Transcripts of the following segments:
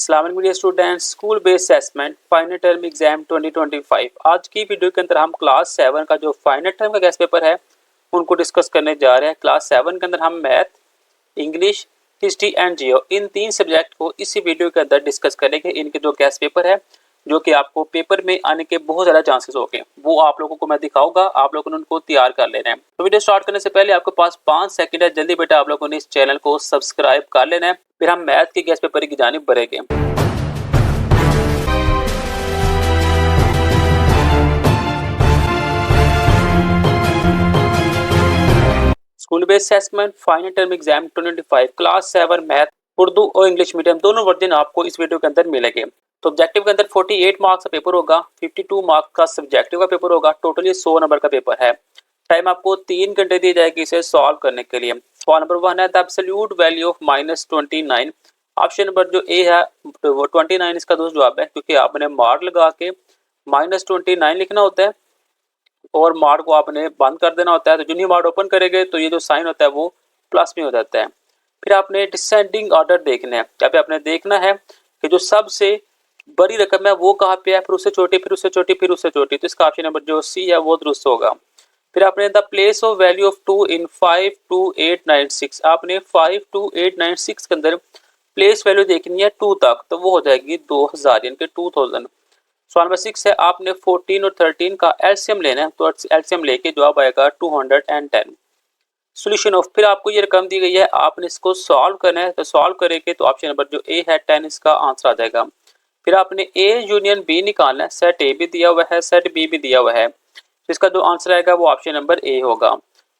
अस्सलाम वालेकुम dear students, school based assessment final term exam 2025। आज की वीडियो के अंदर हम क्लास 7 का जो फाइनल टर्म का गेस्ट पेपर है उनको डिस्कस करने जा रहे हैं। क्लास 7 के अंदर हम मैथ, इंग्लिश, हिस्ट्री एंड जियो इन तीन सब्जेक्ट को इसी वीडियो के अंदर डिस्कस करेंगे। इनके जो गेस्ट पेपर है जो कि आपको पेपर में आने के बहुत ज़्यादा चांसेस हो गए, वो आप लोगों को मैं दिखाऊंगा। आप लोगों ने उनको तैयार कर लेना है। तो वीडियो स्टार्ट करने से पहले आपके पास 5 सेकंड है, जल्दी बेटा आप लोगों ने इस चैनल को सब्सक्राइब कर लेना है। फिर हम मैथ के गेस्ट पेपर की जानिब बढ़ेंगे। School based assessment final term exam 2025 class 7 math, Urdu और इंग्लिश मीडियम दोनों वर्जन आपको इस वीडियो के अंदर मिलेंगे। तो ऑब्जेक्टिव के अंदर 48 मार्क्स का पेपर होगा, 52 मार्क्स का सब्जेक्टिव का पेपर होगा, टोटली 100 नंबर का पेपर है। टाइम आपको 3 घंटे दी जाएगी इसे सॉल्व करने के लिए। सवाल नंबर 1 है the absolute value of -29। Option number जो ए है वो 29 इसका दोस्त जवाब है, क्योंकि आपने मार्क लगा के -29 लिखना होता है और मार्क को आपने बंद कर देना होता है। तो जो नहीं मार्क ओपन करेंगे तो ये जो साइन होता है वो प्लस में हो जाता है। फिर आपने डिसेंडिंग ऑर्डर देखना है। यहाँ पे आपने देखना है कि जो सबसे बड़ी रकम है वो कहाँ पे है, फिर उससे छोटी, फिर उससे छोटी, फिर उससे छोटी। तो इसका ऑप्शन नंबर जो सी है वो दुरुस्त होगा। फिर आपने the place of value of 2 इन 52896, आपने 52896 के अंदर प्लेस वैल्यू देखनी है 2 तक, तो वो हो जाएगी 2000 यानी कि 2000। सवाल नंबर 6 है आपने 14 और 13 का एलसीएम लेना है। तो एलसीएम लेके जवाब आएगा 210। सोल्यूशन ऑफ, फिर आपको ये रकम दी गई है, आपने इसको सॉल्व करना है। तो सॉल्व करेंगे तो ऑप्शन नंबर जो ए है 10 इसका आंसर आ जाएगा। फिर आपने ए यूनियन बी निकालना है। सेट ए भी दिया हुआ है, सेट बी भी दिया हुआ है, तो इसका जो आंसर आएगा वो ऑप्शन नंबर ए होगा।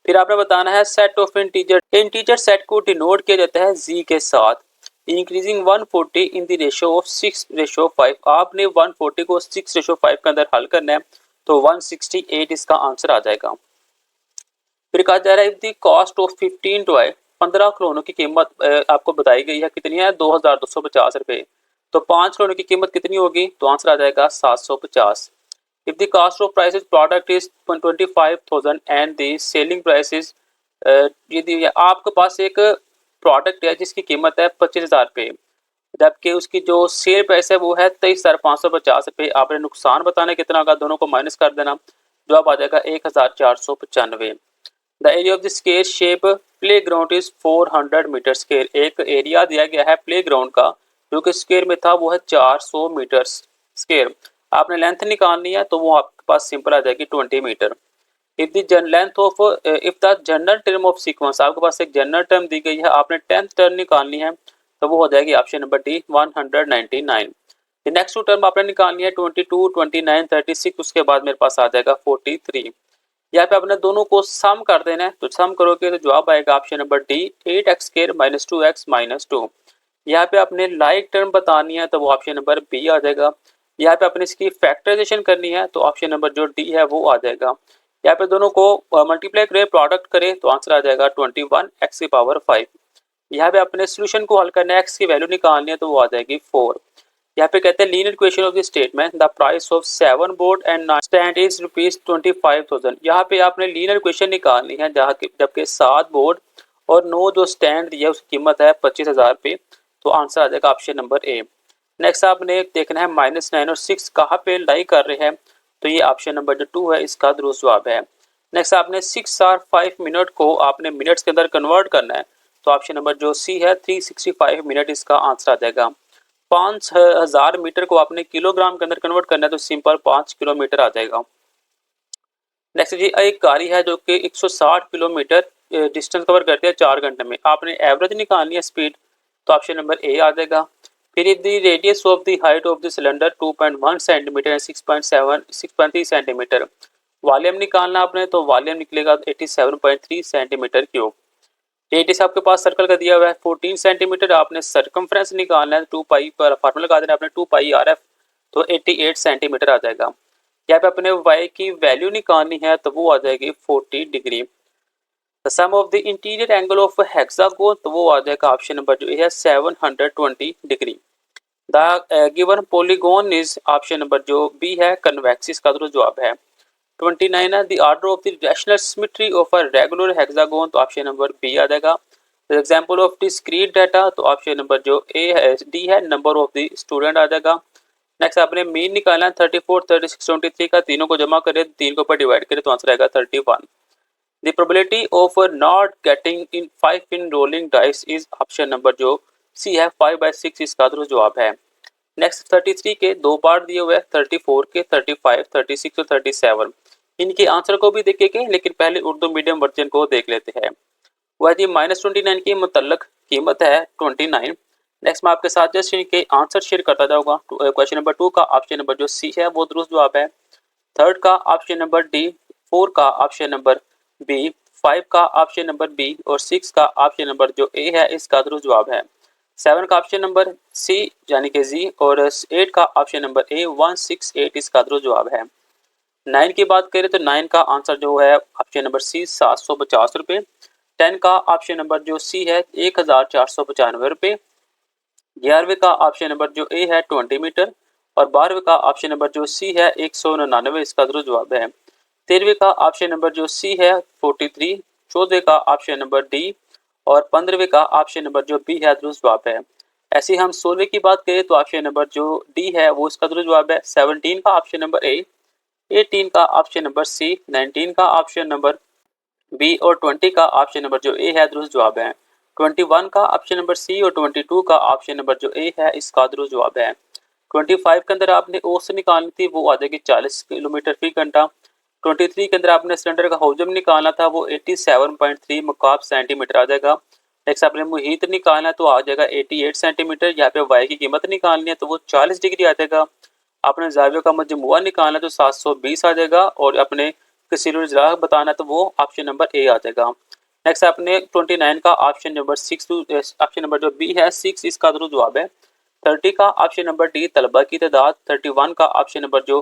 फिर आपने बताना है सेट ऑफ इंटीजर सेट को डिनोट किया जाता है जी के साथ। Increasing 140 in the ratio of 6:5। आपने 140 को 6:5 के अंदर हल करना है, तो 168 इसका आंसर आ जाएगा। फिर कहा जा रहा है दी कॉस्ट ऑफ 15 टॉय, 15 खिलौनों की कीमत आपको बताई गई है कितनी है, 2250 रुपए। तो 5 खिलौनों की कीमत कितनी होगी, तो आंसर आ जाएगा 750। If the cost of price product is 25,000 and the selling price is, यदि आपके पास एक प्रोडक्ट है जिसकी कीमत है 25,000 रुपये, जबकि उसकी जो सेल प्राइस है वो है 23,550 रुपये। आपने नुकसान बताना कितना होगा, दोनों को माइनस कर देना, जवाब आ जाएगा 1495। The area of the square shape play ground is 400 meter square. एक एरिया दिया गया है प्ले ग्राउंड का जो कि स्केयर में था, वो है 400 मीटर स्केयर। आपने लेंथ निकालनी है, तो वो आपके पास सिंपल आ जाएगी 20 meter. If the length of if the general term of sequence, आपके पास एक जनरल टर्म दी गई है, आपने 10th टर्म निकालनी है, तो वो हो जाएगी option number D 199। Next two term आपने निकालनी है 22, 29, 36, उसके बाद मेरे पास आ जाएगा 43। यहाँ पे आपने दोनों को सम कर देना है, तो सम करोगे तो जवाब आएगा option number D 8x square minus 2x minus 2। यहाँ पे आपने लाइक टर्म बतानी है, तो वो ऑप्शन नंबर बी आ जाएगा। यहाँ पे आपने इसकी फैक्टराइजेशन करनी है, तो ऑप्शन नंबर जो डी है वो आ जाएगा। यहाँ पे दोनों को मल्टीप्लाई करें, प्रोडक्ट करें, तो आंसर आ जाएगा 21x⁵। यहाँ पे अपने सोल्यूशन को हल करना है, x की वैल्यू निकालनी है, तो वो आ जाएगी 4। यहाँ पे कहते हैं linear equation of the statement the price of 7 board and 9 stand is ₹25,000। यहाँ पे आपने लीनियर इक्वेशन निकालनी है, जहाँ जबकि 7 बोर्ड और 9 जो स्टैंड दिया है उसकी कीमत है 25,000 रुपये, तो आंसर आ जाएगा ऑप्शन नंबर ए। नेक्स्ट आपने देखना है -9 और 6 कहाँ पे लाई कर रहे हैं, तो ये ऑप्शन नंबर जो 2 है इसका दुरुस्त जवाब है। नेक्स्ट आपने 6 और 5 मिनट को आपने मिनट्स के अंदर कन्वर्ट करना है, तो ऑप्शन नंबर जो सी है 365 मिनट इसका आंसर आ जाएगा। 5000 मीटर को आपने किलोग्राम के अंदर कन्वर्ट करना है, तो सिंपल 5 किलोमीटर आ जाएगा। नेक्स्ट जी एक गाड़ी है जो कि 160 किलोमीटर डिस्टेंस कवर करती है 4 घंटे में। आपने एवरेज निकालनी है स्पीड, तो ऑप्शन नंबर ए आ जाएगा। फिर if the radius of the height of the cylinder 2.1 centimetre and 6.3 centimetre, volume निकालना आपने, तो वॉल्यूम निकलेगा 87.3 सेंटीमीटर क्यूब। रेडियस आपके पास सर्कल का दिया हुआ है 14 सेंटीमीटर। आपने सर्कमफ्रेंस निकालना है, 2 पाई पर फार्मूला लगा देना आपने 2 पाई RF, तो 88 सेंटीमीटर आ जाएगा। यहाँ पे अपने y की वैल्यू निकालनी है, तो वो आ जाएगी 40 degree. The sum of the interior angle of hexagon, तो वो आ जाएगा ऑप्शन नंबर जो है 720 degree. The given polygon is option number जो बी है कन्वेक्स, इसका दुरुस्त जवाब है। 29 है the order of the rational symmetry of a regular hexagon, तो ऑप्शन नंबर बी आ जाएगा। एग्जाम्पल ऑफ डिस्क्रीट डाटा, तो ऑप्शन नंबर जो ए है डी है, नंबर ऑफ द स्टूडेंट आ जाएगा। नेक्स्ट आपने मीन निकालना है 34, 36, 23 का, तीनों को जमा करें, तीन के ऊपर डिवाइड करें तो आंसर आएगा 31। The probability of not getting in 5 in rolling dice is option number जो सी है 5/6, इसका तो जवाब है। नेक्स्ट 33 के दो पार्ट दिए हुए हैं, 34 के, 35, 36 और 37। इनके आंसर को भी देखेंगे, लेकिन पहले उर्दू मीडियम वर्जन को देख लेते हैं। वह जी -29 की मुतल्लक कीमत है 29। नेक्स्ट मैं आपके साथ जस्ट इनके आंसर शेयर करता जाऊंगा। क्वेश्चन नंबर 2 का ऑप्शन नंबर जो सी है वो दुरुस्त जवाब है। थर्ड का ऑप्शन नंबर डी, 4 का ऑप्शन नंबर बी, 5 का ऑप्शन नंबर बी और 6 का ऑप्शन नंबर जो ए है इसका दुरुस्त जवाब है। 7 का ऑप्शन नंबर सी यानी कि जी और 8 का ऑप्शन नंबर ए 168 इसका दुरुस्त जवाब है। 9 की बात करें तो 9 का आंसर जो है ऑप्शन नंबर सी 750 रुपये। 10 का ऑप्शन नंबर जो सी है 1495 रुपये। 11वें का ऑप्शन नंबर जो ए है 20 मीटर और 12वें का ऑप्शन नंबर जो सी है 199 इसका दुरुस्त जवाब है। 13वें का ऑप्शन नंबर जो सी है 43। 14वें का ऑप्शन नंबर डी और 15वें का ऑप्शन नंबर जो बी है दुरुस्त जवाब है। ऐसे हम 16वें की बात करें तो ऑप्शन नंबर जो डी है वो इसका दुरुस्त जवाब है। 17 का ऑप्शन नंबर ए, 18 का ऑप्शन नंबर सी, 19 का ऑप्शन नंबर बी और 20 का ऑप्शन नंबर जो ए है दुरुस्त जवाब है। 21 का ऑप्शन नंबर सी और 22 का ऑप्शन नंबर जो ए है इसका दुरुस्त जवाब है। 25 के अंदर आपने औसत निकालनी थी, वो आ जाएगी 40 किलोमीटर फी घंटा। 23 के अंदर आपने सिलेंडर का हौजम निकालना था, वो 87.3 मुकाब सेंटीमीटर आ जाएगा। नेक्स्ट आपने मुहीत निकालना है तो आ जाएगा 88 सेंटीमीटर। यहाँ पे वाई की कीमत निकालनी है तो वो 40 डिग्री आ जाएगा। आपने जावियों का मजमुआ निकालना है तो 720 आ जाएगा और अपने कसीरुल इजलाह बताना है तो वो ऑप्शन नंबर ए आ जाएगा। नेक्स्ट आपने 29 का ऑप्शन नंबर 6 ऑप्शन नंबर जो बी है 6 इसका दुरुस्त जवाब है। 30 का ऑप्शन नंबर डी तलबा की तादाद। 31 का ऑप्शन नंबर जो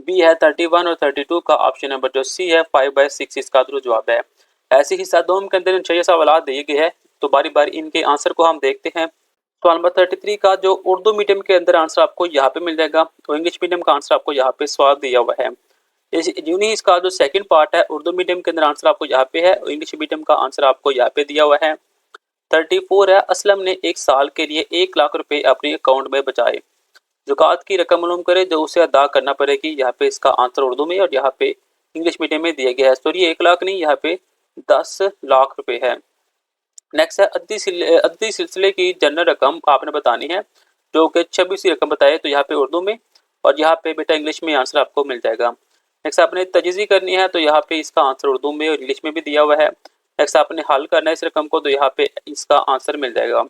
बी है 31 और 32 का ऑप्शन नंबर जो सी है 5/6 इसका दुरुस्त जवाब है। ऐसे ही सादोम के अंदर इन 6 सवाल दिए गए हैं तो बारी बारी इनके आंसर को हम देखते हैं। सवाल नंबर 33 का जो उर्दू मीडियम के अंदर आंसर आपको यहाँ पे मिल जाएगा, तो इंग्लिश मीडियम का आंसर आपको यहाँ पे सवाल दिया हुआ है। यूनी इसका जो सेकंड पार्ट है उर्दू मीडियम के अंदर आंसर आपको यहाँ पे है और इंग्लिश मीडियम का आंसर आपको यहाँ पे दिया हुआ है। 34 है, असलम ने 1 साल के लिए 1 लाख रुपए अपने अकाउंट में बचाए। ज़कात की रकम मालूम करे जो उसे अदा करना पड़ेगी। यहाँ पे इसका आंसर उर्दू में और यहाँ पे इंग्लिश मीडियम में दिया गया है। सॉरी 1 लाख नहीं, यहाँ पे 10 लाख रुपए है। नेक्स्ट है अद्दी सिलसिले की जनरल रकम आपने बतानी है जो कि 26 रकम बताए, तो यहाँ पे उर्दू में और यहाँ पे बेटा इंग्लिश में आंसर आपको मिल जाएगा। नेक्स्ट आपने तजीज़ी करनी है तो यहाँ पे इसका आंसर उर्दू में और इंग्लिश में भी दिया हुआ है। नेक्स्ट आपने हल करना है इस रकम को तो यहाँ पे इसका आंसर मिल जाएगा।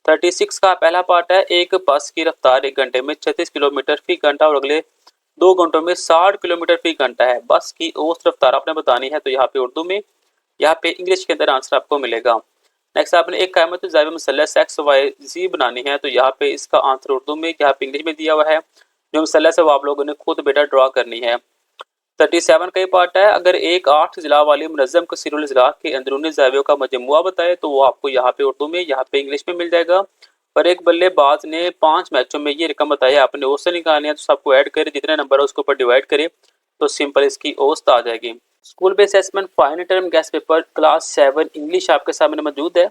36 का पहला पार्ट है, एक बस की रफ्तार 1 घंटे में 36 किलोमीटर फी घंटा और अगले 2 घंटों में 60 किलोमीटर फी घंटा है। बस की औसत रफ्तार आपने बतानी है तो यहाँ पे उर्दू में, यहाँ पे इंग्लिश के अंदर आंसर आपको मिलेगा। नेक्स्ट आपने एक कायमत ज़ाइब मुसल्लस एक्स वाई जी बनानी है तो यहाँ पे इसका आंसर उर्दू में, यहाँ पे इंग्लिश में दिया हुआ है। जो मुसल्लस है वो आप लोगों ने खुद बेटा ड्रा करनी है। 37 का ये पार्ट है, अगर एक 8 जिला वाली मुनज़्ज़म कसीरुल इजलाह के अंदरूनी ज़ावियों का मजमुआ बताए तो वो आपको यहाँ पे उर्दू में, यहाँ पे इंग्लिश में मिल जाएगा। और एक बल्लेबाज ने 5 मैचों में ये रकम बताई, आपने औसत निकालनी है तो सबको ऐड करे, जितने नंबर है उसके ऊपर डिवाइड करे तो सिंपल इसकी औसत आ जाएगी। School based assessment final term guest paper class 7 English आपके सामने मौजूद है।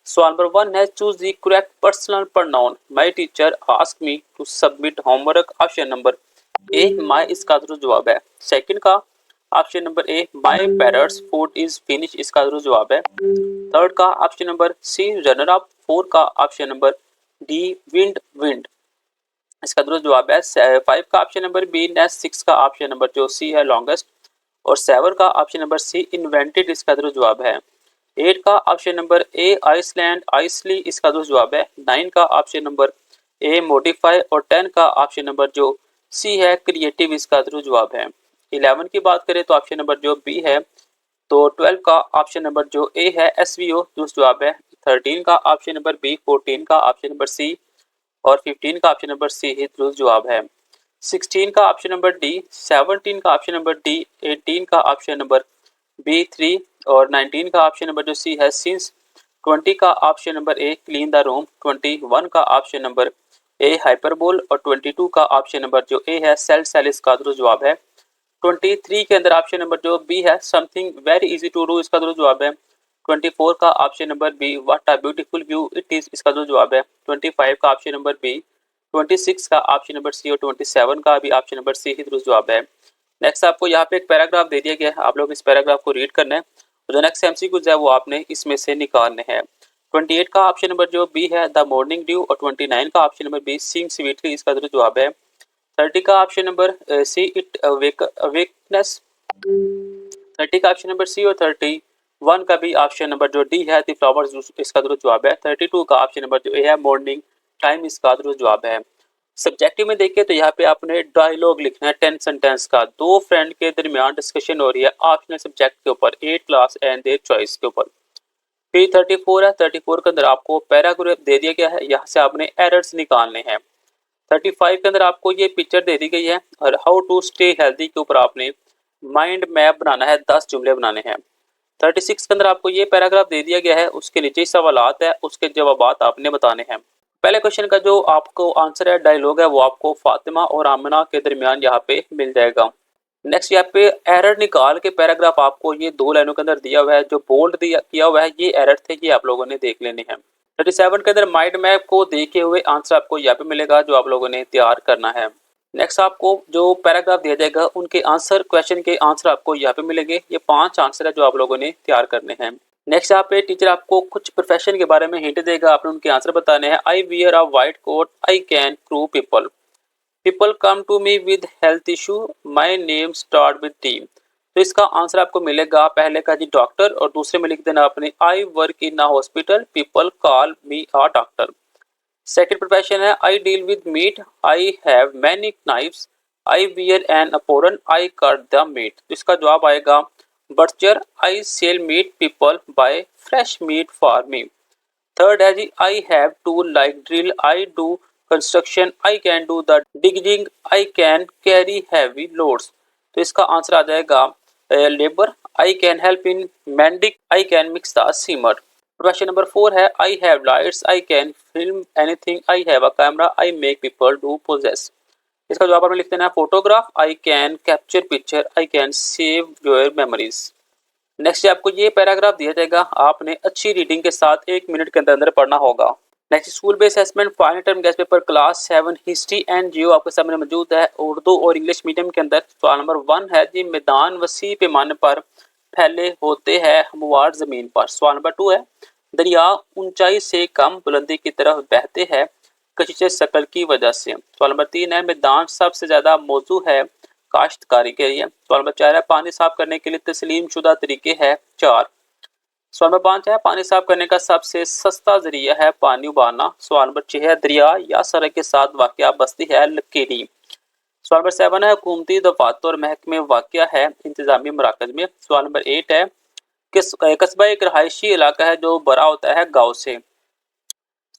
सवाल नंबर 1 है, choose the correct personal pronoun my teacher ask me to submit homework. Option number A my इसका दुरुस्त जवाब है। सेकंड का option number A my parents food is finish इसका दुरुस्त जवाब है। थर्ड का option number C runner up. 4 का option number D wind wind इसका दुरुस्त जवाब है। 5 का ऑप्शन नंबर बी नेस्ट। 6 का ऑप्शन नंबर जो सी है लॉन्गेस्ट और 7 का ऑप्शन नंबर सी इन्वेंटेड इसका दुरुस्त जवाब है। 8 का ऑप्शन नंबर ए आइसलैंड आइसली इसका दुरुस्त जवाब है। 9 का ऑप्शन नंबर ए मॉडिफाई और 10 का ऑप्शन नंबर जो सी है क्रिएटिव इसका दुरुस्त जवाब है। 11 की बात करें तो ऑप्शन नंबर जो बी है, तो 12 का ऑप्शन नंबर जो ए है एसवीओ दुरुस्त जवाब है। 13 का ऑप्शन नंबर बी, 14 का ऑप्शन नंबर सी और 15 का ऑप्शन नंबर सी ही दुरुस्त जवाब है। 16 का ऑप्शन नंबर डी, 17 का ऑप्शन नंबर डी, 18 का ऑप्शन नंबर बी 3 और 19 का ऑप्शन नंबर जो सी है सिंस। 20 का option number a clean the room. 21 का ऑप्शन नंबर ए हाइपरबोल और 22 का ऑप्शन नंबर जो ए है सेल सेल इसका दुरुस्त जवाब है। 23 के अंदर ऑप्शन नंबर जो बी है something very easy to do इसका दुरुस्त जवाब है। 24 का option number B, what a beautiful view it is, इसका जो जवाब है। 25 का ऑप्शन नंबर बी, 26 का ऑप्शन नंबर सी और 27 का भी ऑप्शन नंबर सी ही दुरुस्त जवाब है। नेक्स्ट आपको यहाँ पे एक पैराग्राफ दे दिया गया है, आप लोग इस पैराग्राफ को रीड करना है। जो नेक्स्ट एमसीक्यूज है वो आपने इसमें से निकालने हैं। 28 का ऑप्शन नंबर जो बी है द मॉर्निंग ड्यू और 29 का ऑप्शन नंबर बी सिंग स्वीटली, इसका दुरुस्त जवाब है। 30 का ऑप्शन नंबर सी इट अवेकनेस, 30 का ऑप्शन नंबर सी और 31 का भी ऑप्शन नंबर जो डी है द फ्लावर्स, इसका दुरुस्त जवाब है। 32 का ऑप्शन नंबर जो ए है मॉर्निंग टाइम, इसका दुरुस्त जवाब है। सब्जेक्टिव में देखिए तो यहाँ पे आपने डायलॉग लिखना है 10 सेंटेंस का, दो फ्रेंड के दरमियान डिस्कशन हो रही है ऑप्शनल सब्जेक्ट के ऊपर, 8 क्लास एंड देयर चॉइस के ऊपर। फिर 34 है, 34 के अंदर आपको पैराग्राफ दे दिया गया है, यहाँ से आपने एरर्स निकालने हैं। 35 के अंदर आपको ये पिक्चर दे दी गई है और हाउ टू स्टे हेल्दी के ऊपर आपने माइंड मैप बनाना है, 10 जुमले बनाने हैं। 36 के अंदर आपको ये पैराग्राफ दे दिया गया है, उसके नीचे सवालात है, उसके जवाबात आपने बताने हैं। पहले क्वेश्चन का जो आपको आंसर है डायलॉग है वो आपको फातिमा और आमना के दरमियान यहाँ पे मिल जाएगा। नेक्स्ट यहाँ पे एरर निकाल के पैराग्राफ आपको ये 2 लाइनों के अंदर दिया हुआ है, जो बोल्ड दिया किया हुआ है ये एरर थे, ये आप लोगों ने देख लेने हैं। 37 के अंदर माइंड मैप को देखे हुए आंसर आपको यहाँ पे मिलेगा, जो आप लोगों ने तैयार करना है। नेक्स्ट आपको जो पैराग्राफ दिया जाएगा उनके आंसर, क्वेश्चन के आंसर आपको यहाँ पे मिलेंगे। ये 5 आंसर है जो आप लोगों ने तैयार करने हैं। नेक्स्ट यहाँ पे टीचर आपको कुछ प्रोफेशन के बारे में हिंट देगा, आपने उनके आंसर बताने हैं। I wear a white coat, I can cure people, people come to me with health issue, my name start with T. तो इसका आंसर आपको मिलेगा पहले का जी डॉक्टर, और दूसरे में लिख देना आपने I work in a hospital, people call me a doctor. Second profession है I deal with meat, I have many knives, I wear an apron, I cut the meat. तो इसका जवाब आएगा butcher, I sell meat, people buy fresh meat for me. Third है जी I have to like drill, I do construction, I can do the digging, I can carry heavy loads. तो इसका answer आ जाएगा labour, I can help in mending, I can mix the cement. Question number 4 है I have lights, I can film anything, I have a camera, I make people do poses. इसका जवाब आपने लिख देना है photograph, I can capture picture, I can save your memories. Next आपको ये paragraph दिया जाएगा, आपने अच्छी रीडिंग के साथ 1 मिनट के अंदर अंदर पढ़ना होगा। Next school based assessment final term guest paper class 7 history and geo आपके सामने मौजूद है, उर्दू और इंग्लिश मीडियम के अंदर। सवाल नंबर 1 है जी मैदान वसी पैमाने पर फैले होते हैं हमवार जमीन पर। सवाल नंबर 2 है दरिया ऊंचाई से कम बुलंदी की तरफ बहते हैं कशिश शकल की वजह से। सवाल नंबर 3 है मैदान सबसे ज्यादा मौजू है काश्तकारी के लिए। सवाल नंबर 4 है पानी साफ करने के लिए तस्लीम शुदा तरीके है 4। सवाल नंबर 5 है पानी साफ करने का सबसे सस्ता जरिया है पानी उबालना। सवाल नंबर 6 है दरिया या सड़क के साथ वाक़या बस्ती है लकीरी। सवाल नंबर 7 है हुकूमती दफातर और महकमे वाक़या है इंतजामी मराकज में। सवाल नंबर 8 है कस्बा एक रहायशी इलाका है जो बड़ा होता है गाँव से।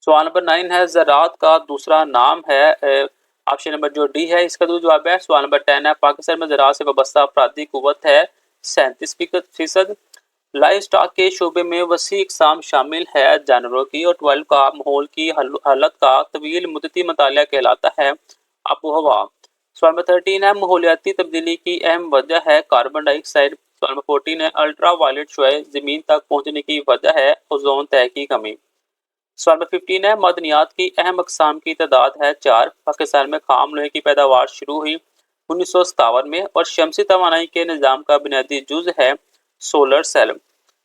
सवाल नंबर 9 है ज़राअत का दूसरा नाम है ऑप्शन नंबर जो डी है, इसका जवाब है। सवाल नंबर 10 है पाकिस्तान में ज़राअत से वाबस्ता अफराधी कुव्वत है 37%। लाइव स्टॉक के शोबे में वसी इकसाम शामिल है जानवरों की, और 12 का माहौल की हालत का तवील मुद्दती मतालिया कहलाता है आबो हवा। सवाल नंबर 13 है माहौलियाती तब्दीली की अहम वजह है कार्बन डाइऑक्साइड। सवाल नंबर 14 है अल्ट्रा वायलेट शुआएं ज़मीन तक पहुँचने की वजह है ओजोन तय की कमी। सवाल नंबर 15 है मदनियात की अहम अकसाम की तादाद है 4। पाकिस्तान में खाम लोहे की पैदावार शुरू हुई 1957 में, और शमसी तवानाई के निज़ाम का बुनियादी जुज है सोलर सेल।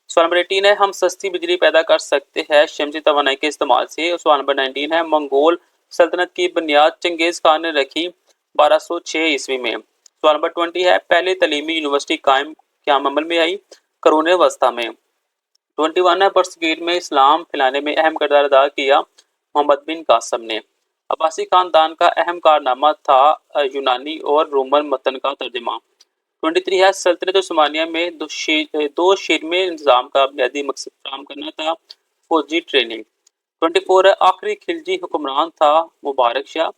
सवाल नंबर 18 है हम सस्ती बिजली पैदा कर सकते हैं शमसी तवानाई के इस्तेमाल से। सवाल नंबर 19 है मंगोल सल्तनत की बुनियाद चंगेज़ खान ने रखी 1206 ईस्वी में। सवाल नंबर 20 है पहली तलीमी यूनिवर्सिटी कायम क्या अमल में आई करून वस्ता में। 21 है बरसगीर में इस्लाम फैलाने में अहम किरदार अदा किया मोहम्मद बिन कासम ने। अब्बासी खानदान का अहम कारनामा था यूनानी और रोमन मतन का तर्जमा। 23 है सल्तनत उस्मानिया में दो शिरमे इंतजाम का बुनियादी मकसद फराहम करना था फौजी ट्रेनिंग। 24 है आखिरी खिलजी हुक्मरान था मुबारक शाह।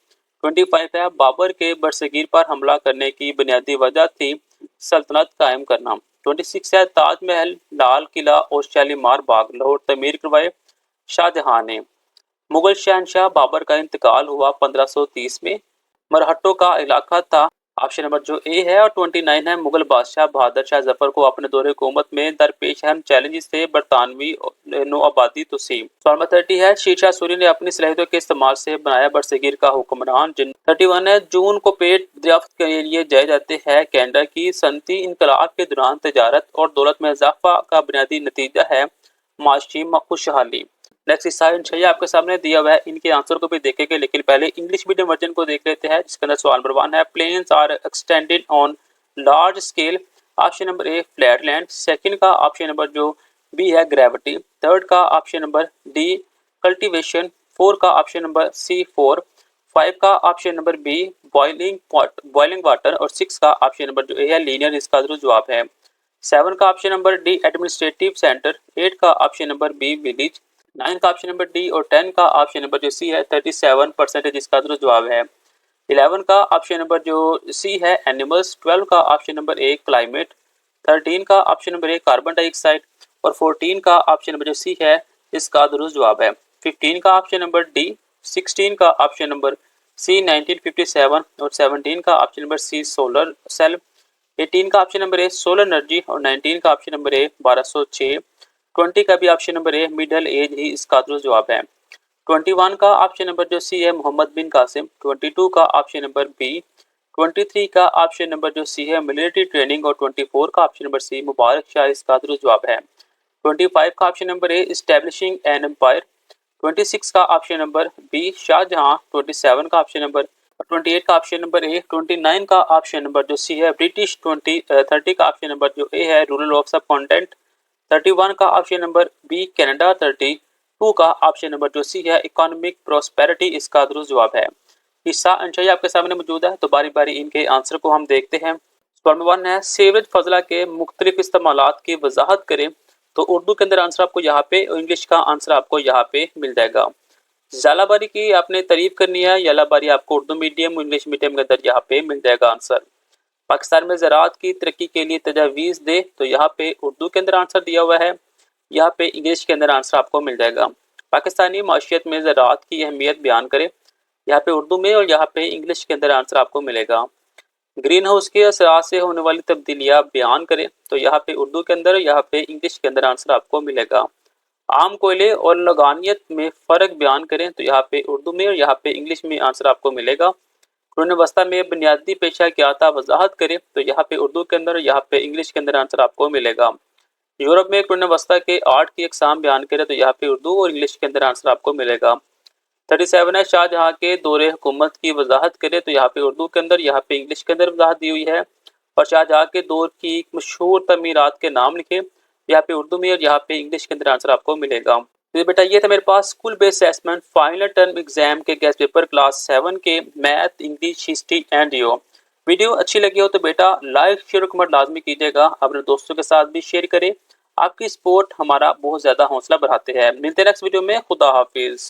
25 है बाबर के बरसगीर पर हमला करने की बुनियादी वजह थी सल्तनत कायम करना। 26 है ताजमहल, लाल किला और शालीमार बाग लाहौर तमीर करवाए शाहजहां ने। मुगल शहनशाह बाबर का इंतकाल हुआ 1530 में। मरहट्टों का इलाका था ऑप्शन नंबर जो ए है और 29 है, मुगल बादशाह बहादुर शाह जफर को अपने दौरे हुकूमत में दरपेश अहम चैलेंजेस थे बरतानवी नो आबादी तुसी। सवाल नंबर 30 है, शेर शाह सूरी ने अपनी सलाहियतों के इस्तेमाल से बनाया बरसगीर का हुक्मरान। जिन 31 है, जून को पेट दरियाफ्त के लिए जाए जाते हैं कैनेडा की सनती इनकलाब के दौरान तजारत और दौलत में इजाफा का बुनियादी नतीजा है माशी खुशहाली। नेक्स्ट हिस्सा इंशाल्लाह आपके सामने दिया हुआ है, इनके आंसर को भी देखेंगे, लेकिन पहले इंग्लिश मीडियम वर्जन को देख लेते हैं, जिसके अंदर सवाल नंबर 1 है, plains are extended on large scale. Option number A flatland, second का ऑप्शन नंबर जो बी है ग्रेविटी, थर्ड का option number D cultivation, four का option number C four, five का option number B boiling water और six का option number जो A है लीनियर, इसका जवाब है। सेवन का option number D administrative centre, eight का ऑप्शन नंबर बी विलेज, 9 का ऑप्शन नंबर डी और 10 का ऑप्शन नंबर जो सी है 37% इसका जवाब है। 11 का ऑप्शन नंबर जो सी है एनिमल्स, 12 का ऑप्शन नंबर ए क्लाइमेट, 13 का ऑप्शन नंबर ए कार्बन डाइऑक्साइड और 14 का ऑप्शन नंबर जो सी है इसका दुरुस्त जवाब है। 15 का ऑप्शन नंबर डी, 16 का ऑप्शन नंबर सी 1957 और 17 का option number C solar cell, 18 का option number A solar energy और 19 का ऑप्शन नंबर ए 1206, 20 का भी option number A middle age ही इसका जवाब है। 21 का ऑप्शन नंबर जो सी है मोहम्मद बिन कासिम, 22 का ऑप्शन नंबर बी, 23 का ऑप्शन नंबर जो सी है मिलिट्री ट्रेनिंग और 24 का option number C Mubarak Shah इसका जवाब है। 25 का option number A establishing an empire, 26 का ऑप्शन नंबर बी शाहजहां, 27 का ऑप्शन नंबर 28 का ऑप्शन नंबर ए, 29 का ऑप्शन नंबर जो सी है ब्रिटिश, 30 का ऑप्शन नंबर जो ए है रूरल ऑफ सब कॉन्टेंट, 31 का ऑप्शन नंबर बी कनाडा, 32 का ऑप्शन नंबर जो सी है इकोनॉमिक प्रोस्पेरिटी इसका दुरुस्त जवाब है। हिस्सा इंशाल्लाह आपके सामने मौजूद है, तो बारी बारी इनके आंसर को हम देखते हैं। सवाल नंबर 1 है, सीवरेज फजला के मुख्तलिफ इस्तेमालात की वजाहत करें। तो उर्दू के अंदर आंसर आपको यहाँ पे और इंग्लिश का आंसर आपको यहाँ पे मिल जाएगा। जालाबारी की आपने तारीफ करनी है, यालाबारी आपको उर्दू मीडियम और इंग्लिश मीडियम के अंदर यहाँ पे मिल जाएगा आंसर। पाकिस्तान में ज़राअत की तरक्की के लिए तजावीज़ दे, तो यहाँ पे उर्दू के अंदर आंसर दिया हुआ है, यहाँ पे इंग्लिश के अंदर आंसर आपको मिल जाएगा। पाकिस्तानी माशियत में ज़राअत की अहमियत बयान करें, यहाँ पे उर्दू में और यहाँ पे इंग्लिश के अंदर आंसर आपको मिलेगा। ग्रीन हाउस के असरात से होने वाली तब्दीलियाँ बयान करें, तो यहाँ पे उर्दू के अंदर, यहाँ पे इंग्लिश के अंदर आंसर आपको मिलेगा। आम कोयले और लगानियत में फ़र्क बयान करें, तो यहाँ पे उर्दू में और यहाँ पे इंग्लिश में आंसर आपको मिलेगा। कुरान वस्ता में बुनियादी पेशा क्या था वजाहत करें, तो यहाँ पे उर्दू के अंदर, यहाँ पे इंग्लिश के अंदर आंसर आपको मिलेगा। यूरोप में कुरान वस्ता के आर्ट की अकसाम बयान करें, तो यहाँ पे उर्दू और इंग्लिश के अंदर आंसर आपको मिलेगा। 37 है, शाहजहां के दौरे हुकूमत की वजाहत करें, तो यहाँ पे उर्दू के अंदर, यहाँ पे इंग्लिश के अंदर वजाहत दी हुई है। और शाहजहां के दौर की मशहूर तमीरात के नाम लिखे, यहाँ पे उर्दू में और यहाँ पे इंग्लिश के अंदर आंसर आपको मिलेगा। तो बेटा ये था मेरे पास school based assessment final term exam के गेस्ट पेपर क्लास 7 के math, English, history and geo. Video अच्छी लगी हो तो बेटा लाइक, शेयर और कमेंट लाजमी कीजिएगा, अपने दोस्तों के साथ भी शेयर करें। आपकी सपोर्ट हमारा बहुत ज़्यादा हौसला बढ़ाते हैं। मिलते हैं नेक्स्ट वीडियो में। खुदा हाफिज़।